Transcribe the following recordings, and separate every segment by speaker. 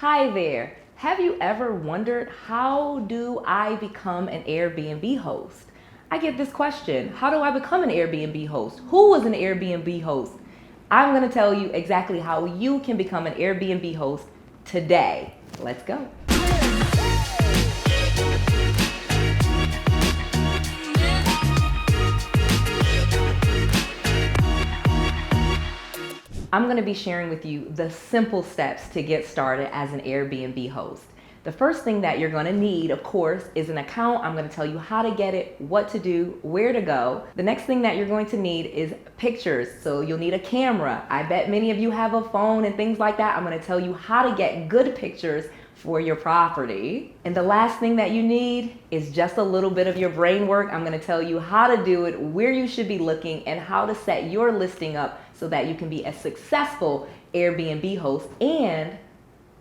Speaker 1: Hi there. Have you ever wondered, how do I become an Airbnb host? I get this question, how do I become an Airbnb host? Who was an Airbnb host? I'm going to tell you exactly how you can become an Airbnb host today. Let's go. I'm going to be sharing with you the simple steps to get started as an Airbnb host. The first thing that you're going to need, of course, is an account. I'm going to tell you how to get it, what to do, where to go. The next thing that you're going to need is pictures. So you'll need a camera. I bet many of you have a phone and things like that. I'm going to tell you how to get good pictures for your property. And the last thing that you need is just a little bit of your brain work. I'm going to tell you how to do it, where you should be looking, and how to set your listing up so that you can be a successful Airbnb host. And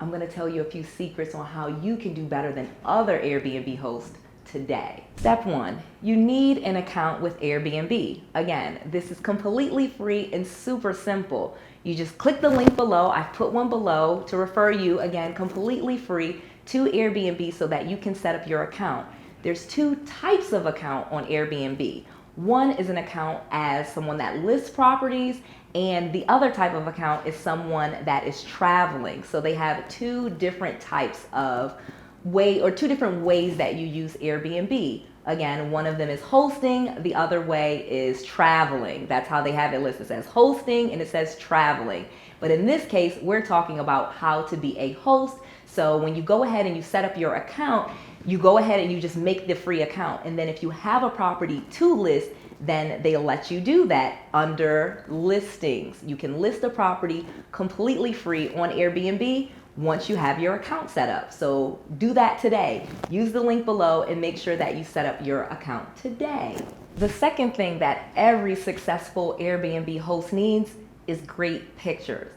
Speaker 1: I'm going to tell you a few secrets on how you can do better than other Airbnb hosts today. Step 1, you need an account with Airbnb. Again, this is completely free and super simple. You just click the link below. I've put one below to refer you, again, completely free to Airbnb so that you can set up your account. There's two types of account on Airbnb. One is an account as someone that lists properties, and the other type of account is someone that is traveling. So they have two different types of two different ways that you use Airbnb. Again, one of them is hosting, the other way is traveling. That's how they have it listed. It says hosting and it says traveling. But in this case, we're talking about how to be a host. So when you go ahead and you set up your account, you go ahead and you just make the free account. And then if you have a property to list, then they'll let you do that under listings. You can list a property completely free on Airbnb once you have your account set up. So do that today. Use the link below and make sure that you set up your account today. The second thing that every successful Airbnb host needs is great pictures.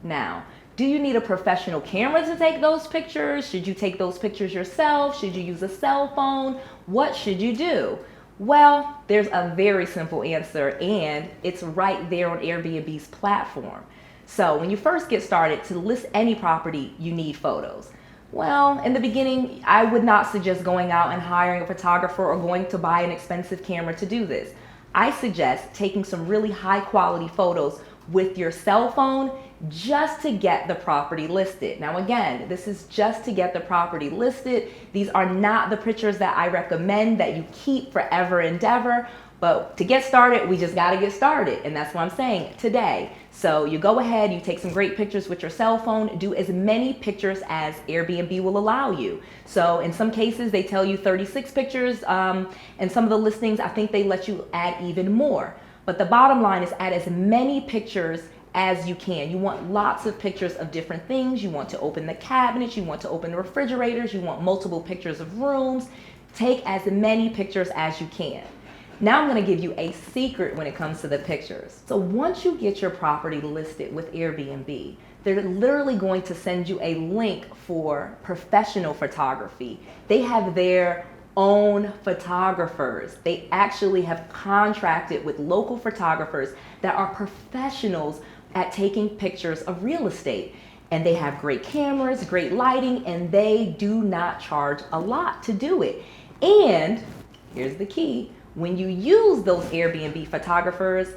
Speaker 1: Now, do you need a professional camera to take those pictures? Should you take those pictures yourself? Should you use a cell phone? What should you do? Well, there's a very simple answer, and it's right there on Airbnb's platform. So when you first get started, to list any property, you need photos. Well, in the beginning, I would not suggest going out and hiring a photographer or going to buy an expensive camera to do this. I suggest taking some really high quality photos with your cell phone just to get the property listed. Now again, this is just to get the property listed. These are not the pictures that I recommend that you keep forever and ever, but to get started, we just gotta get started, and that's what I'm saying today. So you go ahead, you take some great pictures with your cell phone, do as many pictures as Airbnb will allow you. So in some cases, they tell you 36 pictures, and some of the listings, I think they let you add even more. But the bottom line is add as many pictures as you can. You want lots of pictures of different things. You want to open the cabinets, you want to open the refrigerators, you want multiple pictures of rooms. Take as many pictures as you can. Now I'm going to give you a secret when it comes to the pictures. So once you get your property listed with Airbnb, they're literally going to send you a link for professional photography. They have their own photographers. They actually have contracted with local photographers that are professionals at taking pictures of real estate. And they have great cameras, great lighting, and they do not charge a lot to do it. And here's the key. When you use those Airbnb photographers,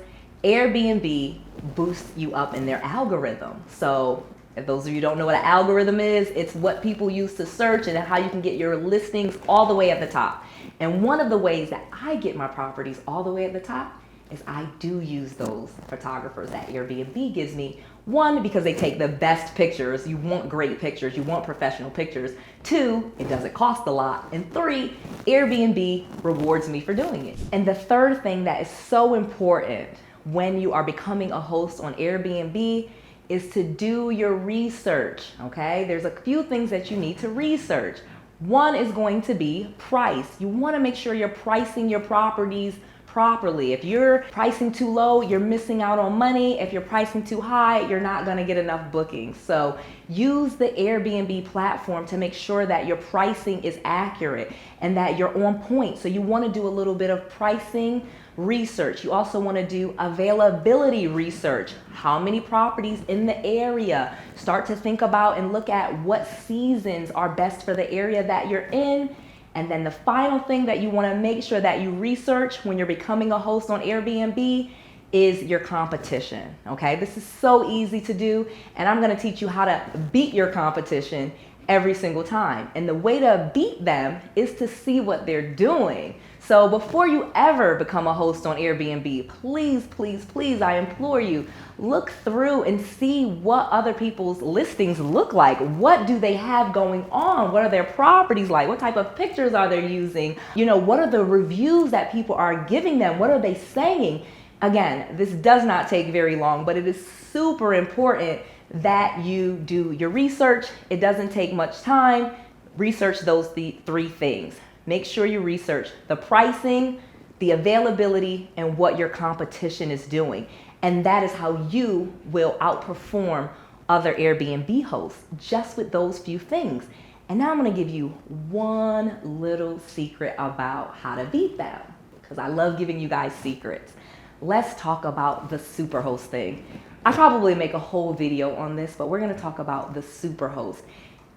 Speaker 1: Airbnb boosts you up in their algorithm. So if those of you don't know what an algorithm is, it's what people use to search and how you can get your listings all the way at the top. And one of the ways that I get my properties all the way at the top is I do use those photographers that Airbnb gives me. One, because they take the best pictures. You want great pictures, you want professional pictures. Two, it doesn't cost a lot. And three, Airbnb rewards me for doing it. And the third thing that is so important when you are becoming a host on Airbnb is to do your research, okay? There's a few things that you need to research. One is going to be price. You want to make sure you're pricing your properties properly. If you're pricing too low, you're missing out on money. If you're pricing too high, you're not going to get enough bookings. So use the Airbnb platform to make sure that your pricing is accurate and that you're on point. So you want to do a little bit of pricing research. You also want to do availability research. How many properties in the area? Start to think about and look at what seasons are best for the area that you're in. And then the final thing that you want to make sure that you research when you're becoming a host on Airbnb is your competition, okay? This is so easy to do, and I'm gonna teach you how to beat your competition every single time. And the way to beat them is to see what they're doing. So before you ever become a host on Airbnb, please, please, please, I implore you, look through and see what other people's listings look like. What do they have going on? What are their properties like? What type of pictures are they using? You know, what are the reviews that people are giving them? What are they saying? Again, this does not take very long, but it is super important that you do your research. It doesn't take much time. Research those three things. Make sure you research the pricing, the availability, and what your competition is doing. And that is how you will outperform other Airbnb hosts, just with those few things. And now I'm gonna give you one little secret about how to beat them, because I love giving you guys secrets. Let's talk about the superhost thing. I probably make a whole video on this, but we're gonna talk about the superhost.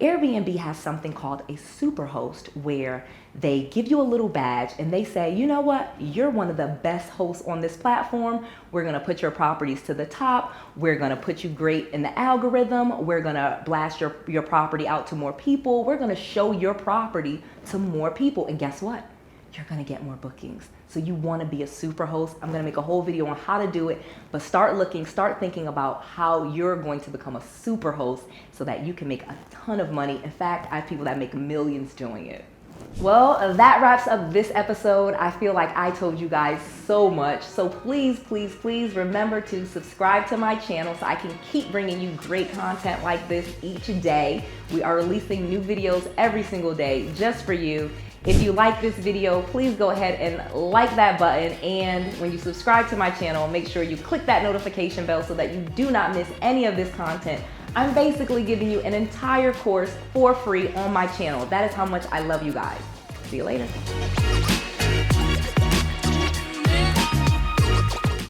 Speaker 1: Airbnb has something called a superhost where they give you a little badge and they say, you know what, you're one of the best hosts on this platform. We're gonna put your properties to the top. We're gonna put you great in the algorithm. We're gonna blast your property out to more people. We're gonna show your property to more people. And guess what? You're gonna get more bookings. So you wanna be a super host. I'm gonna make a whole video on how to do it, but start thinking about how you're going to become a super host so that you can make a ton of money. In fact, I have people that make millions doing it. Well, that wraps up this episode. I feel like I told you guys so much. So please, please, please remember to subscribe to my channel so I can keep bringing you great content like this each day. We are releasing new videos every single day just for you. If you like this video, please go ahead and like that button. And when you subscribe to my channel, make sure you click that notification bell so that you do not miss any of this content. I'm basically giving you an entire course for free on my channel. That is how much I love you guys. See you later.